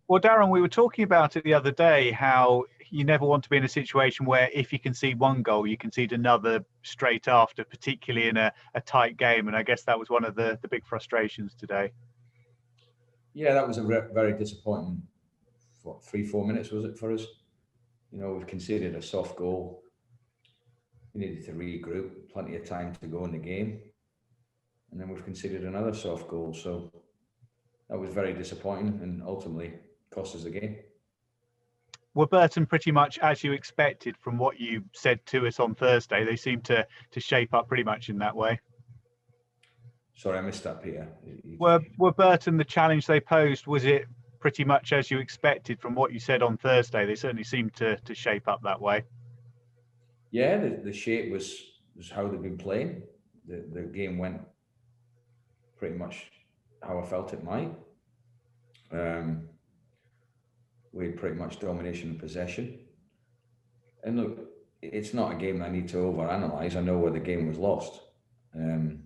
Well, Darren, we were talking about it the other day, how you never want to be in a situation where if you concede one goal, you concede another straight after, particularly in a tight game. And I guess that was one of the big frustrations today. Yeah, that was a very disappointing, 3-4 minutes was it for us? We've conceded a soft goal. We needed to regroup, plenty of time to go in the game. And then we've conceded another soft goal. So that was very disappointing and ultimately cost us the game. Were Burton pretty much as you expected from what you said to us on Thursday? They seemed to shape up pretty much in that way. Sorry, I missed that, Peter. Were Burton the challenge they posed? Was it pretty much as you expected from what you said on Thursday? They certainly seemed to shape up that way. Yeah, the shape was how they've been playing. The game went pretty much how I felt it might. We had pretty much domination and possession. And look, it's not a game I need to overanalyze. I know where the game was lost in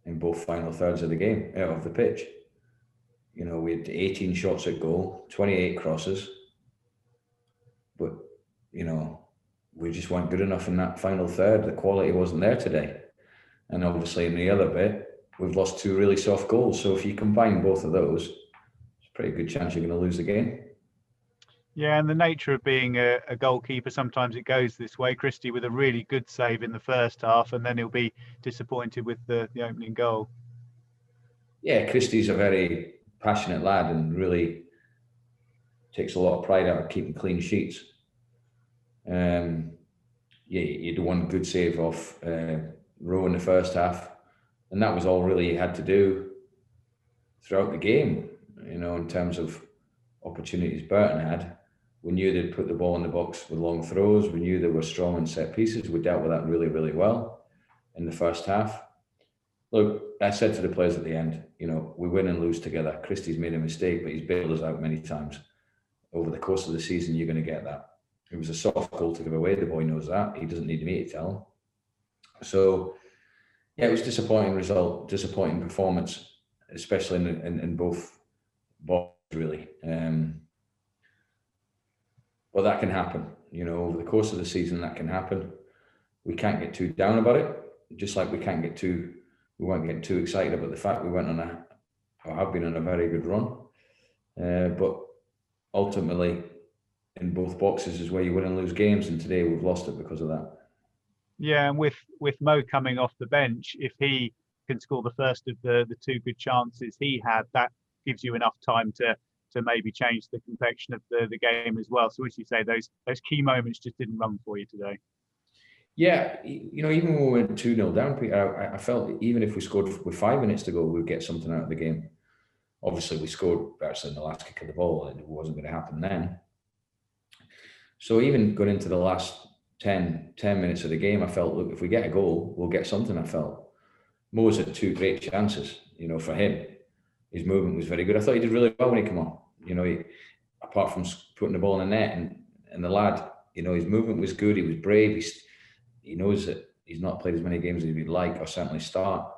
both final thirds of the game, out of the pitch. We had 18 shots at goal, 28 crosses. But, we just weren't good enough in that final third. The quality wasn't there today. And obviously in the other bit, we've lost 2 really soft goals. So if you combine both of those, it's a pretty good chance you're going to lose the game. Yeah, and the nature of being a goalkeeper, sometimes it goes this way. Christie with a really good save in the first half, and then he'll be disappointed with the opening goal. Yeah, Christie's a very passionate lad and really takes a lot of pride out of keeping clean sheets. He had one good save off Rowe in the first half, and that was all really he had to do throughout the game. In terms of opportunities Burton had, we knew they'd put the ball in the box with long throws. We knew they were strong in set pieces. We dealt with that really, really well in the first half. Look, I said to the players at the end, we win and lose together. Christie's made a mistake, but he's bailed us out many times. Over the course of the season, you're going to get that. It was a soft goal to give away. The boy knows that. He doesn't need me to tell him. So, yeah, it was disappointing result, disappointing performance, especially in both balls, really. But that can happen. Over the course of the season, that can happen. We can't get too down about it, just like we weren't getting too excited about the fact we have been on a very good run. But ultimately, in both boxes is where you win and lose games, and today we've lost it because of that. Yeah, and with Mo coming off the bench, if he can score the first of the 2 good chances he had, that gives you enough time to maybe change the complexion of the game as well. So as you say, those key moments just didn't run for you today. Yeah, even when we went 2-0 down, Peter, I felt even if we scored with 5 minutes to go, we'd get something out of the game. Obviously, we scored actually in the last kick of the ball, and it wasn't going to happen then. So even going into the last 10 minutes of the game, I felt, look, if we get a goal, we'll get something, I felt. Mo's had 2 great chances, for him. His movement was very good. I thought he did really well when he came on. Apart from putting the ball in the net, and the lad, his movement was good. He was brave. He knows that he's not played as many games as he'd like, or certainly start.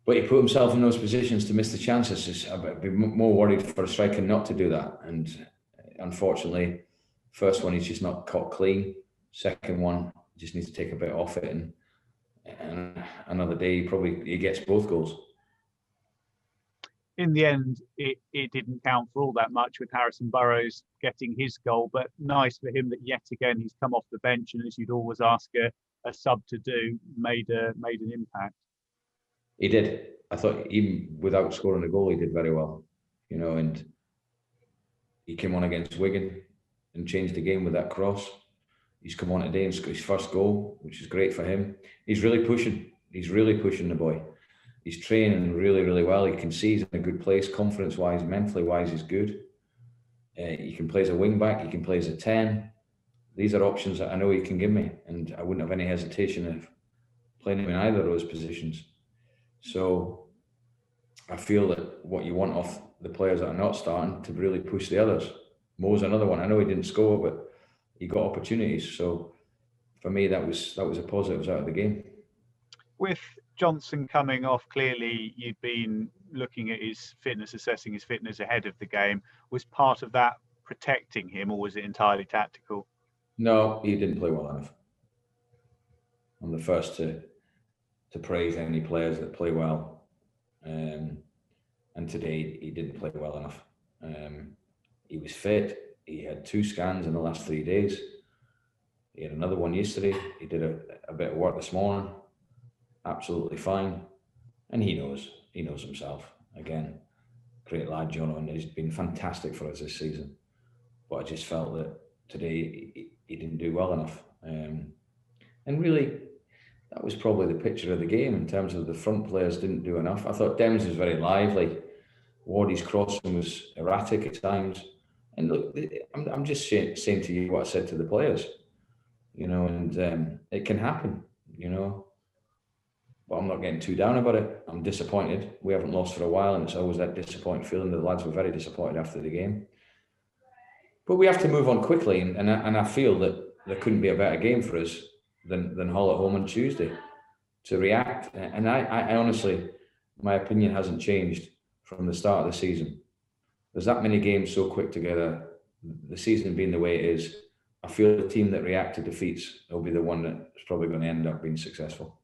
But he put himself in those positions to miss the chances. I'd be more worried for a striker not to do that. And unfortunately, first one he's just not caught clean. Second one, just needs to take a bit off it. And another day, he gets both goals. In the end, it didn't count for all that much with Harrison Burrows getting his goal, but nice for him that yet again he's come off the bench, and as you'd always ask a sub to do, made an impact. He did. I thought even without scoring a goal, he did very well. And he came on against Wigan and changed the game with that cross. He's come on today and scored his first goal, which is great for him. He's really pushing. He's really pushing the boy. He's training really, really well. You can see he's in a good place, confidence-wise, mentally-wise, he's good. He can play as a wing-back. He can play as a 10. These are options that I know he can give me, and I wouldn't have any hesitation of playing him in either of those positions. So I feel that what you want off the players that are not starting to really push the others. Mo's another one. I know he didn't score, but he got opportunities. So for me, that was a positive out of the game. With Johnson coming off, clearly you'd been looking at his fitness, assessing his fitness ahead of the game. Was part of that protecting him, or was it entirely tactical? No, he didn't play well enough. I'm the first to praise any players that play well. And today he didn't play well enough. He was fit. He had 2 scans in the last 3 days. He had another one yesterday. He did a bit of work this morning. Absolutely fine. And he knows himself. Again, great lad, Jono, and he's been fantastic for us this season. But I just felt that today he didn't do well enough. And really, that was probably the picture of the game in terms of the front players didn't do enough. I thought Dems was very lively. Wardy's crossing was erratic at times. And look, I'm just saying to you what I said to the players, and it can happen, But I'm not getting too down about it. I'm disappointed. We haven't lost for a while, and it's always that disappointing feeling. The lads were very disappointed after the game. But we have to move on quickly, and I feel that there couldn't be a better game for us than Hull at home on Tuesday to react. And I honestly, my opinion hasn't changed from the start of the season. There's that many games so quick together. The season being the way it is, I feel the team that reacts to defeats will be the one that's probably going to end up being successful.